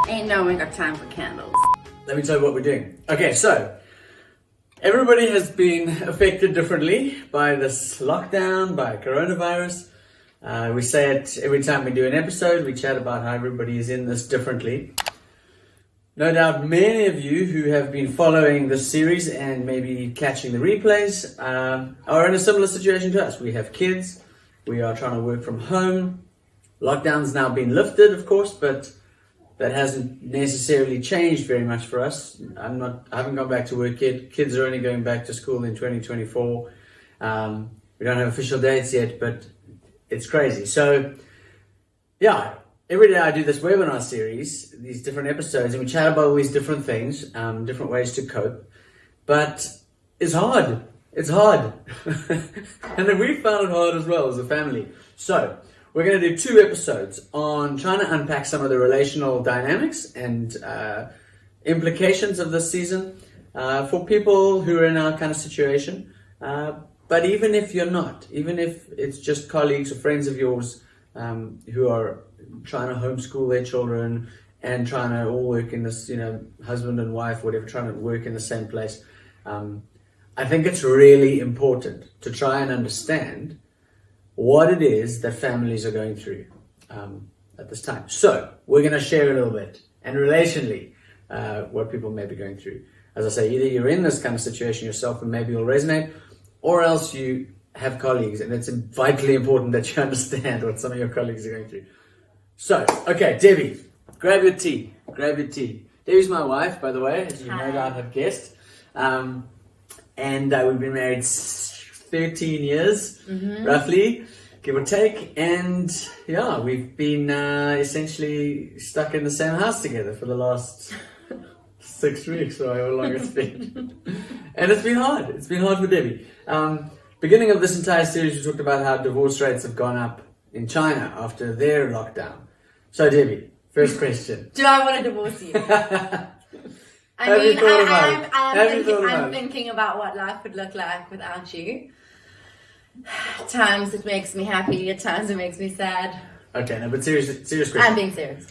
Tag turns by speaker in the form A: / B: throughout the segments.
A: Ain't no one got time for candles.
B: Let me tell you what we're doing. Okay, so everybody has been affected differently by this lockdown, by coronavirus. We say it every time we do an episode. We chat about how everybody is in this differently. No doubt many of you who have been following this series and maybe catching the replays are in a similar situation to us. We have kids. We are trying to work from home. Lockdown's now been lifted, of course, but that hasn't necessarily changed very much for us. I haven't gone back to work yet. Kids are only going back to school in 2024. We don't have official dates yet, but it's crazy. So, yeah, every day I do this webinar series, these different episodes, and we chat about all these different things, different ways to cope. But it's hard. It's hard. And then we found it hard as well as a family. So, we're going to do 2 episodes on trying to unpack some of the relational dynamics and implications of this season for people who are in our kind of situation. But even if you're not, even if it's just colleagues or friends of yours who are trying to homeschool their children and trying to all work in this, husband and wife, whatever, trying to work in the same place, I think it's really important to try and understand what it is that families are going through at this time. So we're going to share a little bit, and relationally, what people may be going through. As I say, either you're in this kind of situation yourself and maybe you'll resonate, or else you have colleagues, and it's vitally important that you understand what some of your colleagues are going through. So, okay, Debbie, grab your tea. Debbie's my wife, by the way, as you no doubt have guessed. And we've been married 13 years, roughly, give or take. And yeah, we've been essentially stuck in the same house together for the last 6 weeks, or however long it's been. And it's been hard. It's been hard for Debbie. Beginning of this entire series, we talked about how divorce rates have gone up in China after their lockdown. So Debbie, first question.
A: Do I want to divorce you? I'm thinking about what life would look like without you. At times it makes me happy, at times it makes me sad.
B: Okay, no, but serious question.
A: I'm being serious.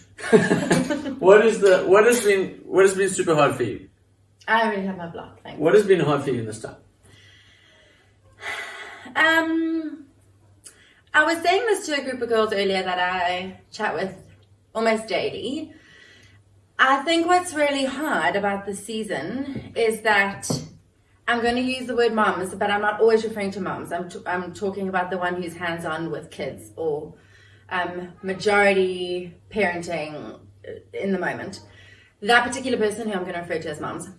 B: What has been super hard for you?
A: I already have my block, thanks.
B: What has been hard for you in this time?
A: I was saying this to a group of girls earlier that I chat with almost daily. I think what's really hard about this season is that I'm going to use the word moms, but I'm not always referring to moms. I'm talking about the one who's hands-on with kids, or majority parenting in the moment. That particular person who I'm going to refer to as moms.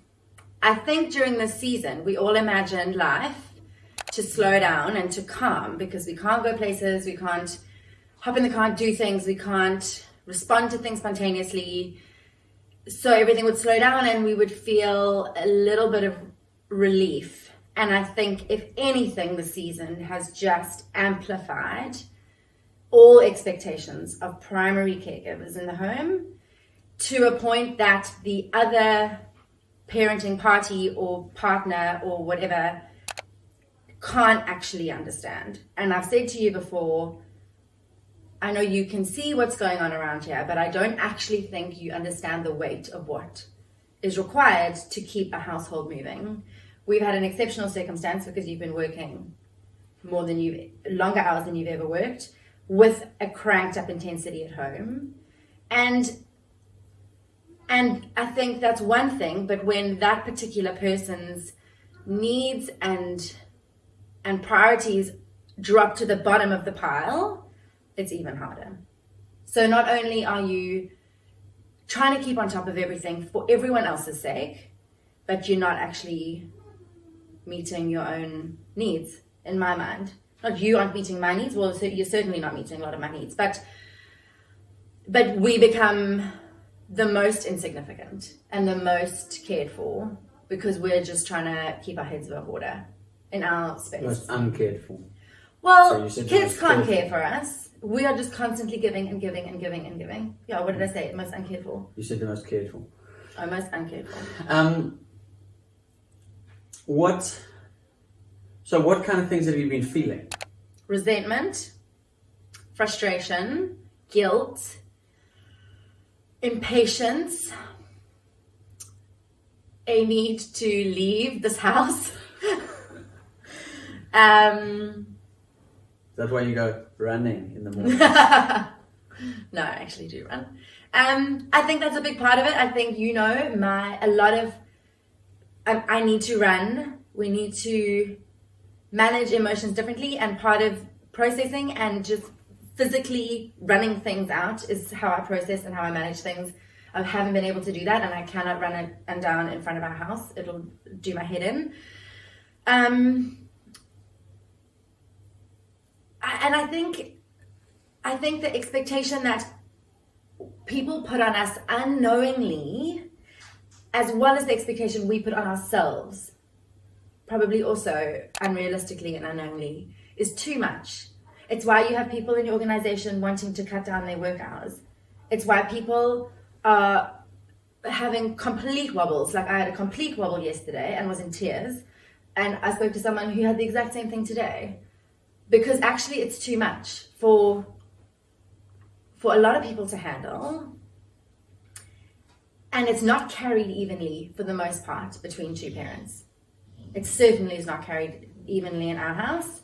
A: I think during this season, we all imagined life to slow down and to calm, because we can't go places, we can't hop in the car and do things, we can't respond to things spontaneously. So everything would slow down and we would feel a little bit of relief. And I think, if anything, the season has just amplified all expectations of primary caregivers in the home to a point that the other parenting party or partner or whatever can't actually understand. And I've said to you before, I know you can see what's going on around here, but I don't actually think you understand the weight of what is required to keep a household moving. We've had an exceptional circumstance because you've been working longer hours than you've ever worked, with a cranked up intensity at home. And I think that's one thing, but when that particular person's needs and priorities drop to the bottom of the pile, it's even harder. So not only are you trying to keep on top of everything for everyone else's sake, but you're not actually meeting your own needs, in my mind. Not you aren't meeting my needs, well, so you're certainly not meeting a lot of my needs, but we become the most insignificant and the most cared for because we're just trying to keep our heads above water in our space.
B: Most uncared for.
A: Well, kids can't care for us. We are just constantly giving and giving and giving and giving. Yeah, what did I say? Most uncared for.
B: You said the most cared for.
A: Oh, most uncared for.
B: What kind of things have you been feeling?
A: Resentment, frustration, guilt, impatience, a need to leave this house.
B: That's why you go running in the morning.
A: No, I actually do run. I think that's a big part of it. I think, I need to run. We need to manage emotions differently, and part of processing and just physically running things out is how I process and how I manage things. I haven't been able to do that, and I cannot run it and down in front of our house. It'll do my head in. And I think the expectation that people put on us unknowingly, as well as the expectation we put on ourselves, probably also unrealistically and unknowingly, is too much. It's why you have people in your organization wanting to cut down their work hours. It's why people are having complete wobbles. Like I had a complete wobble yesterday and was in tears. And I spoke to someone who had the exact same thing today. Because actually it's too much for a lot of people to handle. And it's not carried evenly for the most part between two parents. It certainly is not carried evenly in our house.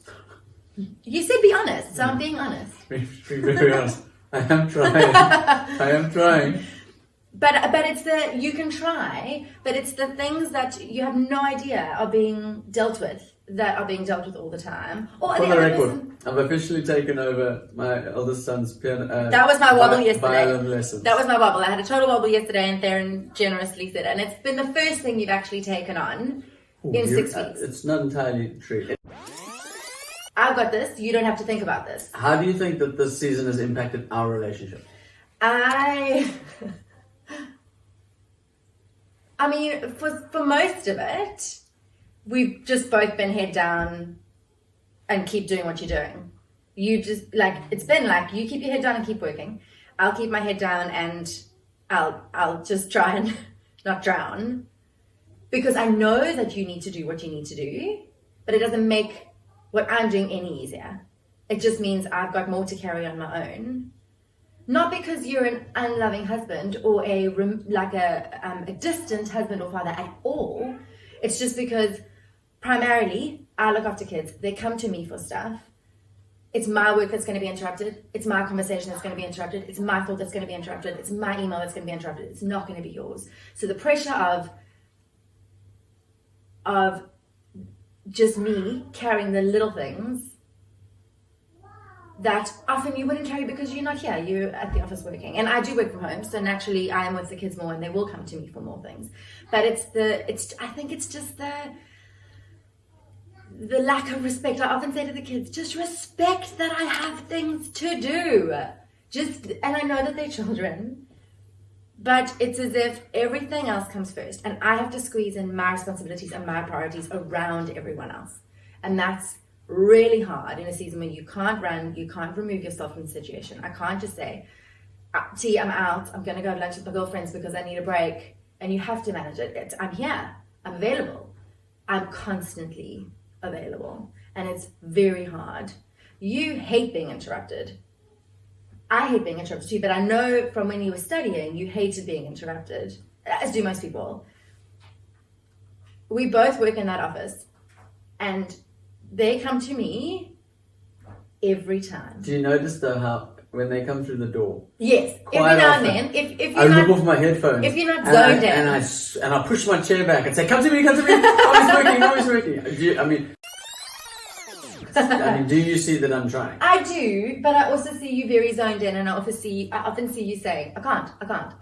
A: You said be honest, so I'm being honest.
B: Be very honest. I am trying.
A: But it's you can try, but it's the things that you have no idea are being dealt with that are being dealt with all the time. Or
B: For the record, I've officially taken over my eldest son's piano.
A: That was my wobble yesterday.
B: Violin lessons.
A: That was my wobble. I had a total wobble yesterday, and Theran generously said it. And it's been the first thing you've actually taken on in 6 weeks.
B: It's not entirely true.
A: I've got this. You don't have to think about this.
B: How do you think that this season has impacted our relationship?
A: I mean, for most of it, we've just both been head down and keep doing what you're doing. You just, it's been you keep your head down and keep working. I'll keep my head down and I'll just try and not drown. Because I know that you need to do what you need to do, but it doesn't make what I'm doing any easier. It just means I've got more to carry on my own. Not because you're an unloving husband or a distant husband or father at all. It's just because primarily I look after kids. They come to me for stuff. It's my work that's going to be interrupted. It's my conversation that's going to be interrupted. It's my thought that's going to be interrupted. It's my email that's going to be interrupted. It's not going to be yours. So the pressure of just me carrying the little things that often you wouldn't carry because you're not here, you're at the office working. And I do work from home, so naturally I am with the kids more and they will come to me for more things. But I think it's just the lack of respect. I often say to the kids, just respect that I have things to do. And I know that they're children, but it's as if everything else comes first and I have to squeeze in my responsibilities and my priorities around everyone else. And that's really hard in a season where you can't run, you can't remove yourself from the situation. I can't just say, T, I'm out, I'm going to go have lunch with my girlfriends because I need a break. And you have to manage it. I'm here, I'm available. I'm constantly available. And it's very hard. You hate being interrupted. I hate being interrupted too, but I know from when you were studying, you hated being interrupted, as do most people. We both work in that office, and they come to me every time.
B: Do you notice though how when they come through the door?
A: Yes, every now and then. If
B: I rip off my headphones.
A: If you're not zoned in.
B: And I push my chair back and say, come to me. Always working. Do you see that I'm trying?
A: I do, but I also see you very zoned in, and I often see you saying, I can't. But I don't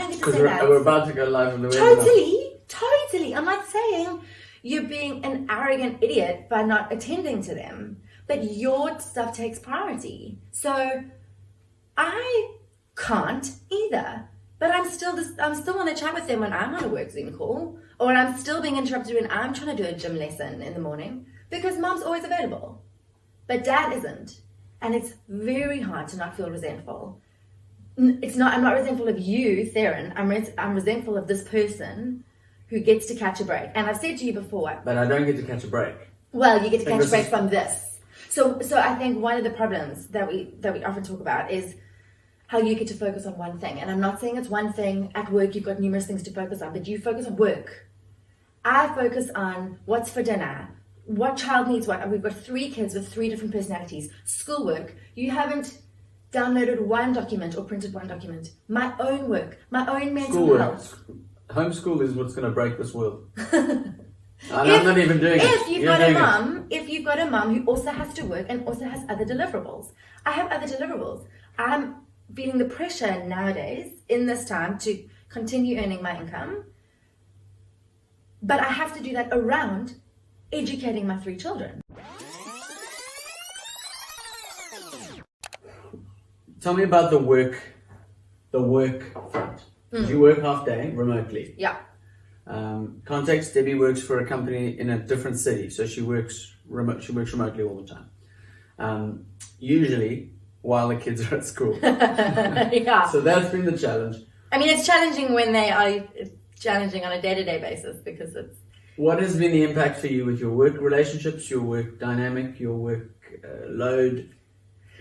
A: get to say that.
B: Because we're about to go live on the webinar.
A: Totally. I'm not saying you're being an arrogant idiot by not attending to them, but your stuff takes priority. So I can't either, but I'm still on a chat with them when I'm on a work Zoom call, or when I'm still being interrupted when I'm trying to do a gym lesson in the morning, because mom's always available, but dad isn't. And it's very hard to not feel resentful. I'm not resentful of you, Theran. I'm resentful of this person who gets to catch a break. And I've said to you before.
B: But I don't get to catch a break.
A: Well, you get to catch a break from this. So I think one of the problems that we often talk about is how you get to focus on one thing. And I'm not saying it's one thing. At work, you've got numerous things to focus on, but you focus on work. I focus on what's for dinner, what child needs what. And we've got 3 kids with 3 different personalities. Schoolwork, you haven't downloaded one document or printed one document. My own work, my own mental health.
B: Homeschool is what's going to break this world. I'm not even doing it.
A: If you've got a mum who also has to work and also has other deliverables. I have other deliverables. I'm feeling the pressure nowadays in this time to continue earning my income. But I have to do that around educating my 3 children.
B: Tell me about the work front. You work half day remotely.
A: Yeah.
B: Context, Debbie works for a company in a different city, so she works remotely all the time. Usually while the kids are at school.
A: Yeah.
B: So that's been the challenge.
A: I mean, it's challenging when it's challenging on a day-to-day basis because it's...
B: What has been the impact for you with your work relationships, your work dynamic, your work load,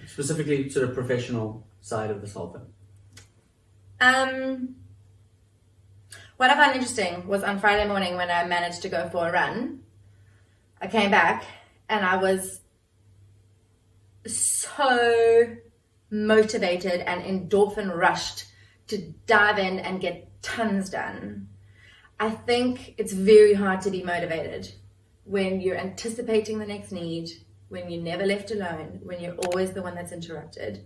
B: specifically sort of professional side of this whole thing?
A: What I found interesting was on Friday morning when I managed to go for a run, I came back and I was so motivated and endorphin rushed to dive in and get tons done. I think it's very hard to be motivated when you're anticipating the next need, when you're never left alone, when you're always the one that's interrupted.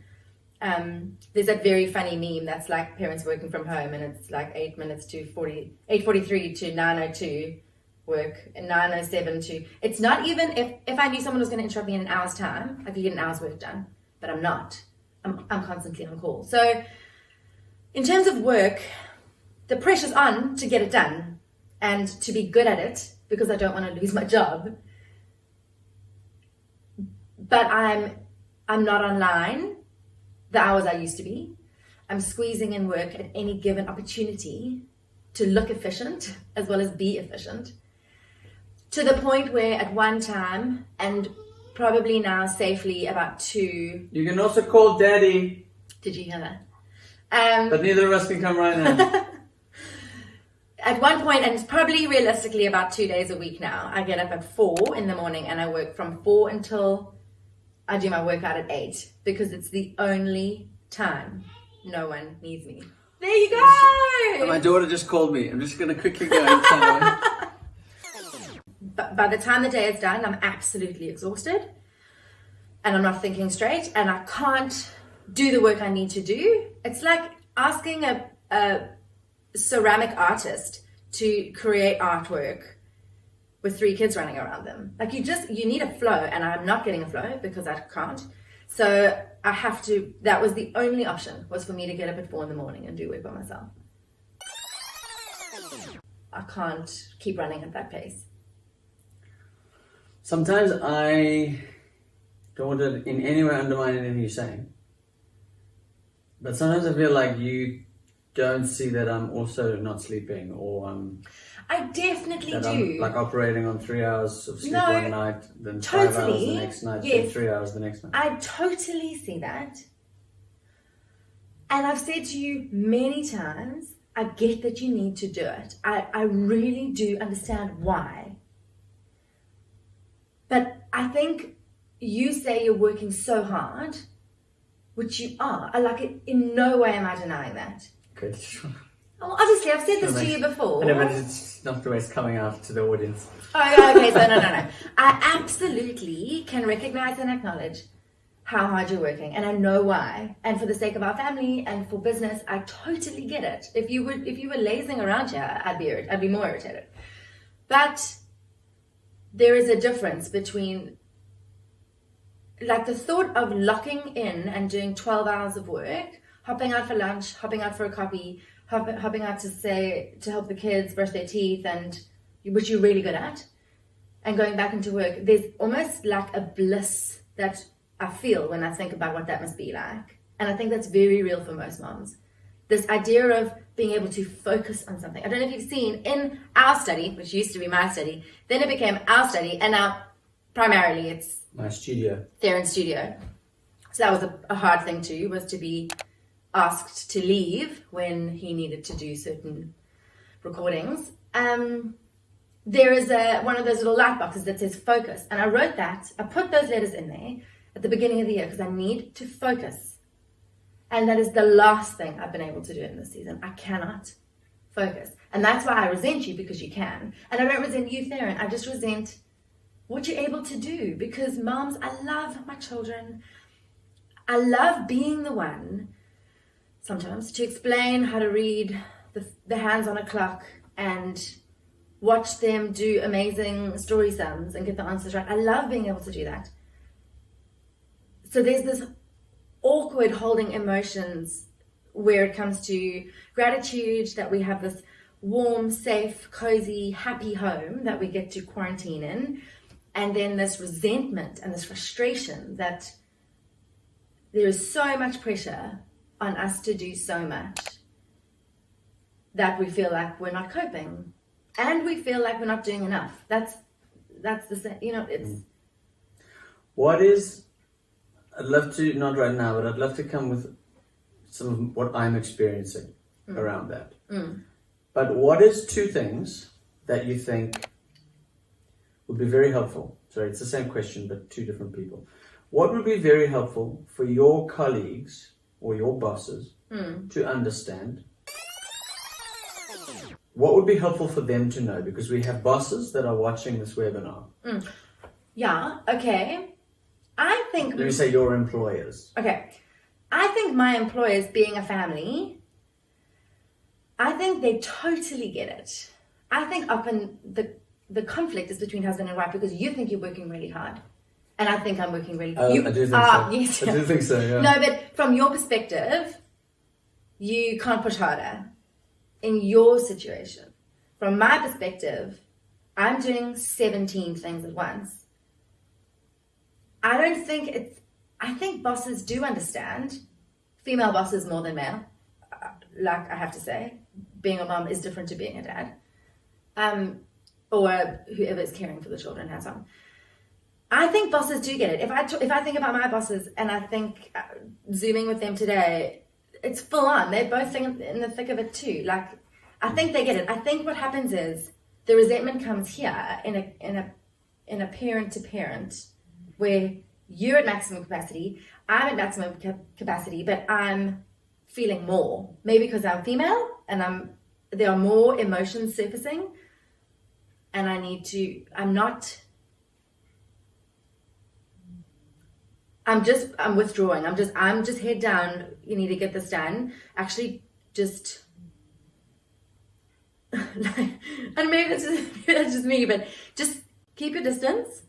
A: There's that very funny meme that's like parents working from home and it's like 8:43 to 9:02 work and 9:07 to... It's not even if I knew someone was going to interrupt me in an hour's time, I could get an hour's work done, but I'm not. I'm constantly on call. So in terms of work, the pressure's on to get it done and to be good at it because I don't want to lose my job. But I'm not online the hours I used to be. I'm squeezing in work at any given opportunity to look efficient as well as be efficient. To the point where at one time, and probably now safely about 2...
B: You can also call Daddy.
A: Did you hear that?
B: But neither of us can come right now.
A: At one point, and it's probably realistically about 2 days a week now, I get up at 4 in the morning and I work from 4 until I do my workout at 8 because it's the only time no one needs me. There you go!
B: My daughter just called me. I'm just going to quickly go and tell her.
A: But by the time the day is done, I'm absolutely exhausted and I'm not thinking straight and I can't do the work I need to do. It's like asking a ceramic artist to create artwork with 3 kids running around them. Like you need a flow and I'm not getting a flow because I can't. So I have to, that was the only option, was for me to get up at 4 in the morning and do work by myself. I can't keep running at that pace.
B: Sometimes I don't want to in any way undermine anything you're saying. But sometimes I feel like you don't see that I'm also not sleeping or
A: I definitely do.
B: I'm like operating on 3 hours of sleep one night, then
A: totally,
B: 5 hours the next night, then 3 hours the next night.
A: I totally see that. And I've said to you many times, I get that you need to do it. I really do understand why. But I think you say you're working so hard, which you are. In no way am I denying that.
B: Good.
A: Well, obviously, I've said this to you before.
B: I know, but it's not the way it's coming out to the audience.
A: Oh, okay, so no. I absolutely can recognize and acknowledge how hard you're working, and I know why. And for the sake of our family and for business, I totally get it. If you were lazing around here, I'd be more irritated. But there is a difference between like the thought of locking in and doing 12 hours of work, hopping out for lunch, hopping out for a coffee, hopping out to help the kids brush their teeth, and which you're really good at, and going back into work. There's almost like a bliss that I feel when I think about what that must be like. And I think that's very real for most moms. This idea of being able to focus on something. I don't know if you've seen in our study, which used to be my study, then it became our study, and now primarily it's
B: my studio.
A: Theran studio. So that was a hard thing too, was to be asked to leave when he needed to do certain recordings, there is one of those little light boxes that says focus. And I put those letters in there at the beginning of the year because I need to focus. And that is the last thing I've been able to do in this season. I cannot focus. And that's why I resent you, because you can. And I don't resent you, Theran. I just resent what you're able to do, because moms, I love my children. I love being the one sometimes to explain how to read the hands on a clock and watch them do amazing story sums and get the answers right. I love being able to do that. So there's this awkward holding emotions where it comes to gratitude that we have this warm, safe, cozy, happy home that we get to quarantine in, and then this resentment and this frustration that there is so much pressure on us to do so much that we feel like we're not coping, and we feel like we're not doing enough. That's the same, it's...
B: I'd love to, not right now, but I'd love to come with some of what I'm experiencing around that. But what is 2 things that you think would be very helpful? Sorry, it's the same question, but 2 different people. What would be very helpful for your colleagues or your bosses to understand? What would be helpful for them to know? Because we have bosses that are watching this webinar.
A: Yeah, okay. I think...
B: Let me say your employers.
A: Okay. I think my employers, being a family, I think they totally get it. I think often the conflict is between husband and wife because you think you're working really hard. And I think I'm working really hard.
B: I do think so.
A: Yes,
B: I do think so, yeah.
A: No, but from your perspective, you can't push harder in your situation. From my perspective, I'm doing 17 things at once. I think bosses do understand. Female bosses more than male. Like I have to say, being a mom is different to being a dad. Or whoever is caring for the children has on. I think bosses do get it. If I think about my bosses and I think Zooming with them today, it's full on. They're both in the thick of it too. Like, I think they get it. I think what happens is the resentment comes here in a parent to parent, where you're at maximum capacity, I'm at maximum capacity, but I'm feeling more. Maybe because I'm female and there are more emotions surfacing, and I'm withdrawing. I'm just head down. You need to get this done. Actually, just, and maybe that's just me, but just keep your distance.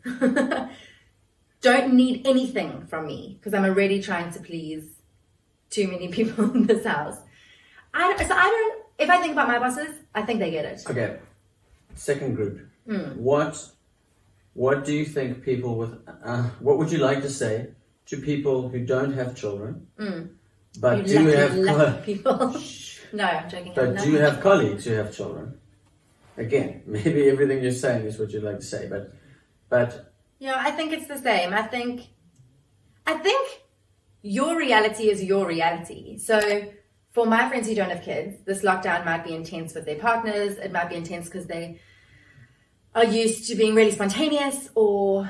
A: Don't need anything from me because I'm already trying to please too many people in this house. If I think about my bosses, I think they get it.
B: Okay. Second group. What do you think people with, what would you like to say to people who don't have children, but do have
A: people? No, I'm joking.
B: But do you have colleagues who have children? Again, maybe everything you're saying is what you'd like to say, but
A: yeah, I think it's the same. I think your reality is your reality. So for my friends who don't have kids, this lockdown might be intense with their partners. It might be intense because they are used to being really spontaneous, or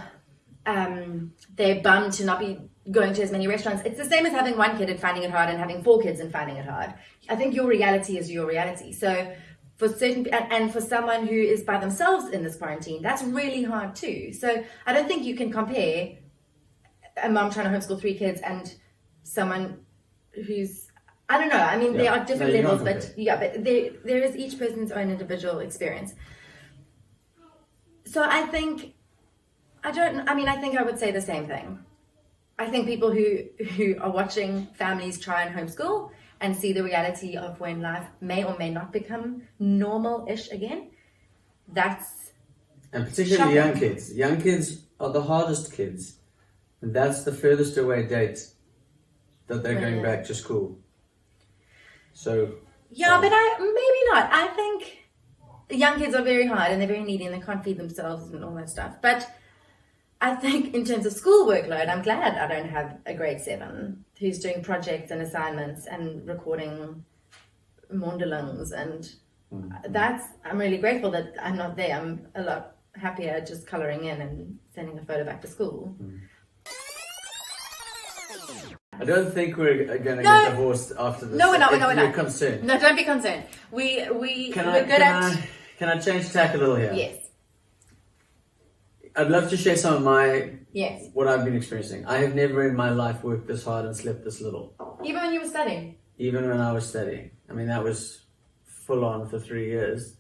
A: they're bummed to not be going to as many restaurants. It's the same as having 1 kid and finding it hard and having 4 kids and finding it hard. I think your reality is your reality. So for certain, and for someone who is by themselves in this quarantine, that's really hard too. So I don't think you can compare a mom trying to homeschool 3 kids and someone who's, I don't know. I mean, there are different levels, but there is each person's own individual experience. So I think I would say the same thing. I think people who are watching families try and homeschool and see the reality of when life may or may not become normal-ish again, that's
B: and particularly young kids. Young kids are the hardest kids. And that's the furthest away date that they're going back to school. So
A: yeah, but maybe not. I think young kids are very hard and they're very needy and they can't feed themselves and all that stuff. But I think in terms of school workload, I'm glad I don't have a grade 7 who's doing projects and assignments and recording mondelings, and I'm really grateful that I'm not there. I'm a lot happier just colouring in and sending a photo back to school.
B: I don't think we're going to get divorced after this.
A: No, we're not.
B: You're concerned.
A: No, don't be concerned. We're good at...
B: Can I change tack a little here?
A: Yes.
B: I'd love to share some of what I've been experiencing. I have never in my life worked this hard and slept this little.
A: Even when you were studying?
B: Even when I was studying. I mean, that was full on for 3 years.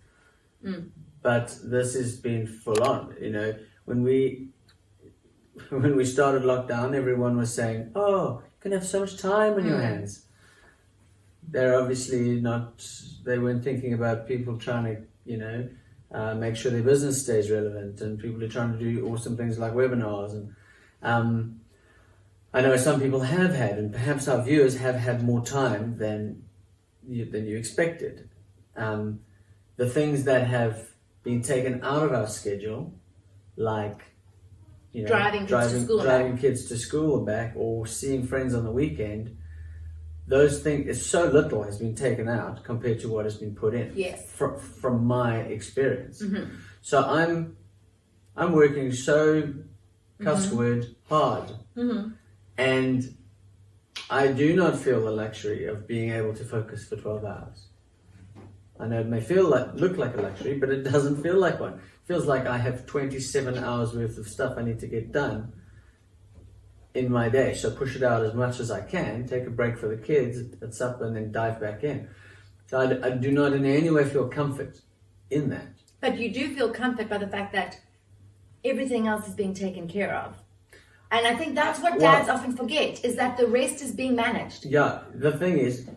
B: But this has been full on. You know, when we started lockdown, everyone was saying, "Oh, you can have so much time on your hands." They're obviously not. They weren't thinking about people trying to, you know, make sure their business stays relevant, and people are trying to do awesome things like webinars. And I know some people have had, and perhaps our viewers have had more time than you expected. The things that have been taken out of our schedule, like, you know, driving kids to school and back, or seeing friends on the weekend, those things, so little has been taken out compared to what has been put in.
A: Yes.
B: From my experience. So I'm working so cuss word hard, and I do not feel the luxury of being able to focus for 12 hours. I know it may look like a luxury, but it doesn't feel like one. It feels like I have 27 hours worth of stuff I need to get done in my day. So push it out as much as I can, take a break for the kids at supper, and then dive back in. So I do not in any way feel comfort in that.
A: But you do feel comfort by the fact that everything else is being taken care of. And I think that's what dads often forget, is that the rest is being managed.
B: Yeah, the thing is,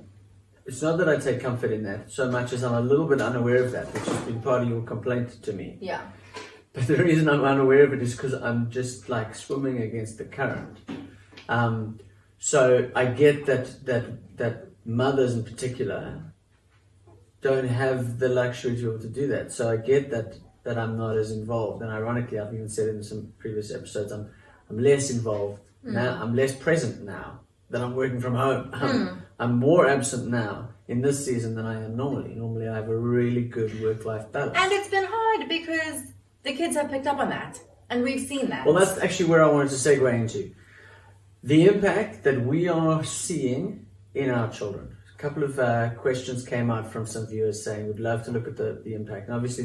B: it's not that I take comfort in that so much as I'm a little bit unaware of that, which has been part of your complaint to me.
A: Yeah.
B: But the reason I'm unaware of it is because I'm just like swimming against the current. So I get that mothers in particular don't have the luxury to be able to do that. So I get that I'm not as involved. And ironically, I've even said in some previous episodes, I'm less involved now. I'm less present now that I'm working from home. I'm more absent now in this season than I am normally. Normally I have a really good work-life balance.
A: And it's been hard because the kids have picked up on that. And we've seen that.
B: Well, that's actually where I wanted to segue into. The impact that we are seeing in our children. A couple of questions came out from some viewers saying we'd love to look at the impact. And obviously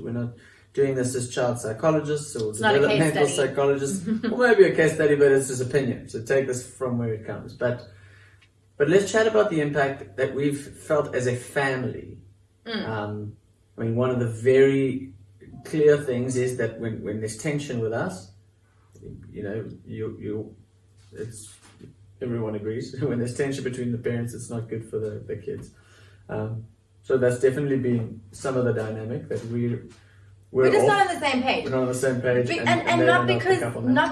B: we're not doing this as child psychologists or developmental psychologists, or maybe a case study, but it's his opinion. So take this from where it comes. But let's chat about the impact that we've felt as a family. I mean, one of the very clear things is that when there's tension with us, you know, everyone agrees. When there's tension between the parents, it's not good for the kids. So that's definitely been some of the dynamic that we're
A: just not on the same page.
B: We're not on the same page,
A: and not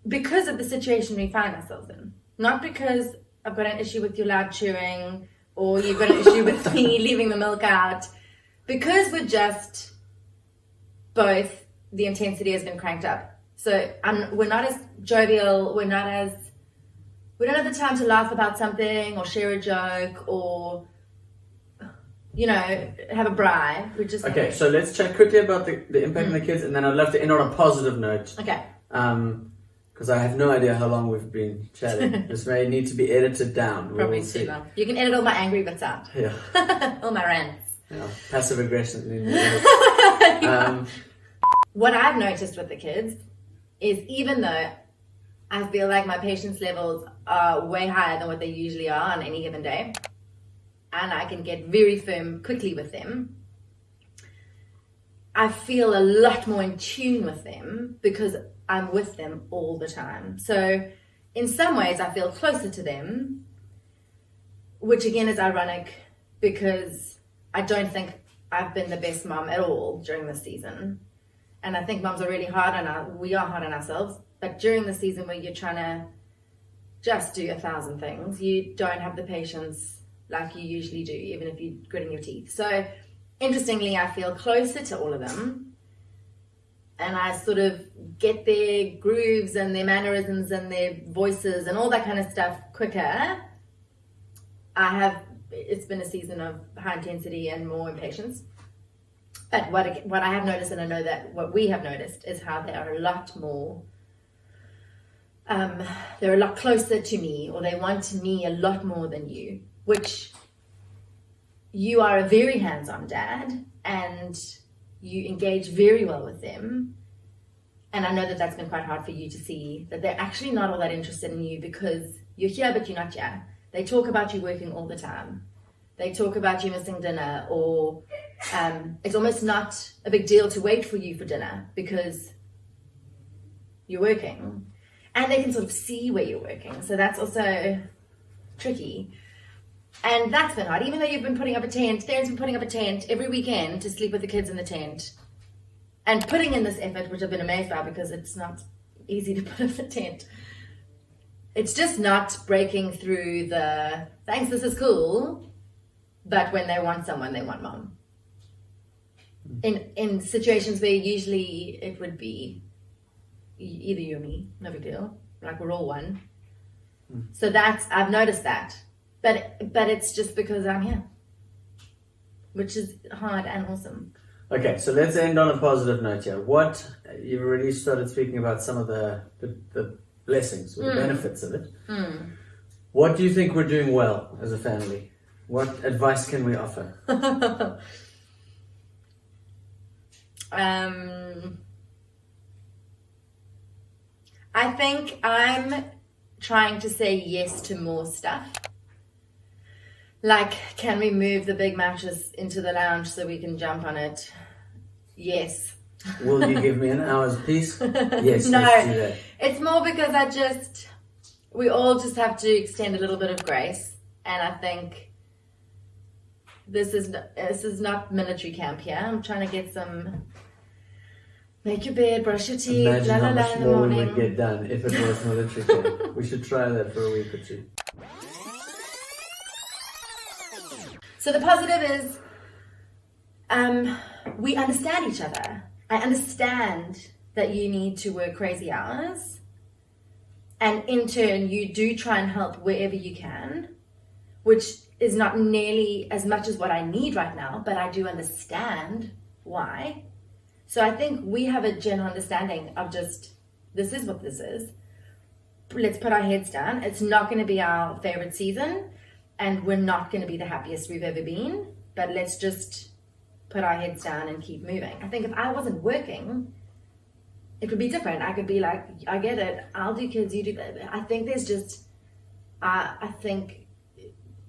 A: because of the situation we find ourselves in. Not because I've got an issue with you loud chewing, or you've got an issue with me leaving the milk out. Because we're just both, the intensity has been cranked up. So we're not as jovial. We don't have the time to laugh about something or share a joke or, you know, have a braai. We're just
B: okay. So let's chat quickly about the impact on the kids, and then I'd love to end on a positive note.
A: Okay.
B: Because I have no idea how long we've been chatting. This may need to be edited down.
A: Probably too long. You can edit all my angry bits out.
B: Yeah.
A: All my rants.
B: Yeah. Passive aggression.
A: What I've noticed with the kids is, even though I feel like my patience levels are way higher than what they usually are on any given day, and I can get very firm quickly with them, I feel a lot more in tune with them because I'm with them all the time. So in some ways I feel closer to them, which again is ironic because I don't think I've been the best mom at all during this season. And I think moms are really we are hard on ourselves. But during the season where you're trying to just do 1,000 things, you don't have the patience like you usually do, even if you're gritting your teeth. So interestingly, I feel closer to all of them. and I sort of get their grooves and their mannerisms and their voices and all that kind of stuff quicker, it's been a season of high intensity and more impatience. But what I have noticed, and I know that what we have noticed, is how they are a lot more, they're a lot closer to me, or they want me a lot more than you, which you are a very hands-on dad, and you engage very well with them. And I know that that's been quite hard for you to see, that they're actually not all that interested in you because you're here, but you're not here. They talk about you working all the time. They talk about you missing dinner, or it's almost not a big deal to wait for you for dinner because you're working. And they can sort of see where you're working. So that's also tricky. And that's been hard. Even though you've been putting up a tent, Theran's been putting up a tent every weekend to sleep with the kids in the tent. And putting in this effort, which I've been amazed by because it's not easy to put up a tent. It's just not breaking through the, thanks, this is cool, but when they want someone, they want mom. In situations where usually it would be either you or me, no big deal, like we're all one. So I've noticed that. But it's just because I'm here, which is hard and awesome.
B: Okay, so let's end on a positive note here. You've already started speaking about some of the blessings or the benefits of it. What do you think we're doing well as a family? What advice can we offer?
A: I think I'm trying to say yes to more stuff. Like, can we move the big mattress into the lounge so we can jump on it? Yes.
B: Will you give me an hour's peace? Yes,
A: no,
B: let's do that.
A: It's more because we all just have to extend a little bit of grace. And I think this is not military camp here. I'm trying to get make your bed, brush your teeth,
B: Imagine how much
A: in the
B: more
A: morning.
B: we'd get done if it was military camp. We should try that for a week or two.
A: So the positive is we understand each other. I understand that you need to work crazy hours. And in turn, you do try and help wherever you can, which is not nearly as much as what I need right now, but I do understand why. So I think we have a general understanding of just, this is what this is. Let's put our heads down. It's not going to be our favorite season, and we're not going to be the happiest we've ever been, but let's just put our heads down and keep moving. I think if I wasn't working, it would be different. I could be like, I get it, I'll do kids, you do that. I think there's just, I think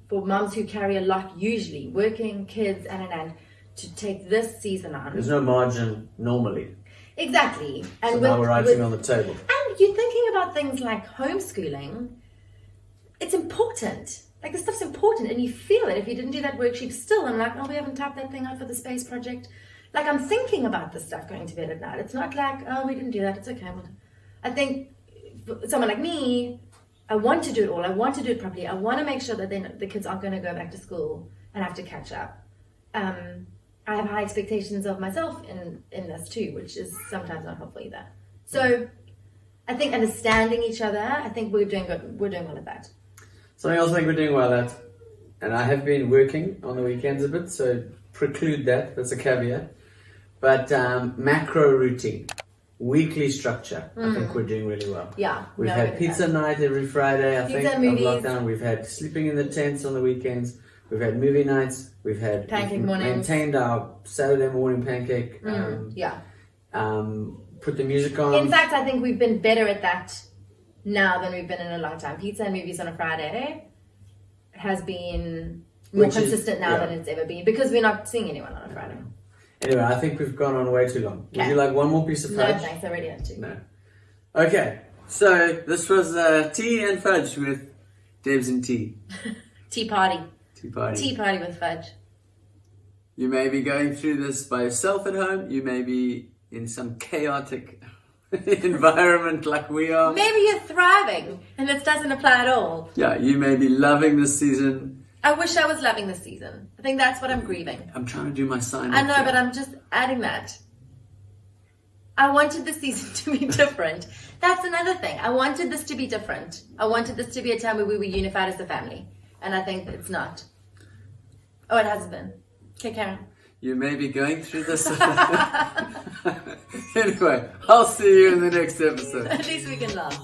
A: for mums who carry a lot, usually working, kids, and to take this season on.
B: There's no margin normally.
A: Exactly. And
B: so now we're writing on the table.
A: And you're thinking about things like homeschooling. It's important. Like, this stuff's important, and you feel it. If you didn't do that worksheet still, I'm like, we haven't typed that thing out for the space project. Like, I'm thinking about this stuff going to bed at night. It's not like, we didn't do that, it's okay. I think for someone like me, I want to do it all. I want to do it properly. I want to make sure that the kids aren't going to go back to school and have to catch up. I have high expectations of myself in this too, which is sometimes not helpful either. So I think understanding each other, I think we're doing good. We're doing well at that.
B: Something else I think we're doing well at, and I have been working on the weekends a bit, so preclude that. That's a caveat. But macro routine, weekly structure, I think we're doing really well.
A: Yeah.
B: We've had pizza night every Friday, I think, of
A: movies.
B: lockdown. We've had sleeping in the tents on the weekends. We've had movie nights. We've had
A: pancake mornings.
B: Maintained our Saturday morning pancake. Put the music on.
A: In fact, I think we've been better at that now than we've been in a long time. Pizza and movies on a Friday has been more consistent now than it's ever been, because we're not seeing anyone on a Friday.
B: Anyway, I think we've gone on way too long.
A: Okay.
B: Would you like one more piece of fudge?
A: No, thanks. I already had to.
B: No. Okay, so this was tea and fudge with Debs and tea.
A: Tea party.
B: Tea party.
A: Tea party with fudge.
B: You may be going through this by yourself at home. You may be in some chaotic environment like we are.
A: Maybe you're thriving and this doesn't apply at all.
B: Yeah, you may be loving this season.
A: I wish I was loving this season. I think that's what I'm grieving.
B: I'm trying to do my sign.
A: I know, but I'm just adding that. I wanted the season to be different. That's another thing. I wanted this to be different. I wanted this to be a time where we were unified as a family. And I think it's not. Oh, it has been. Okay, Karen.
B: You may be going through this. Anyway, I'll see you in the next episode.
A: At least we can laugh.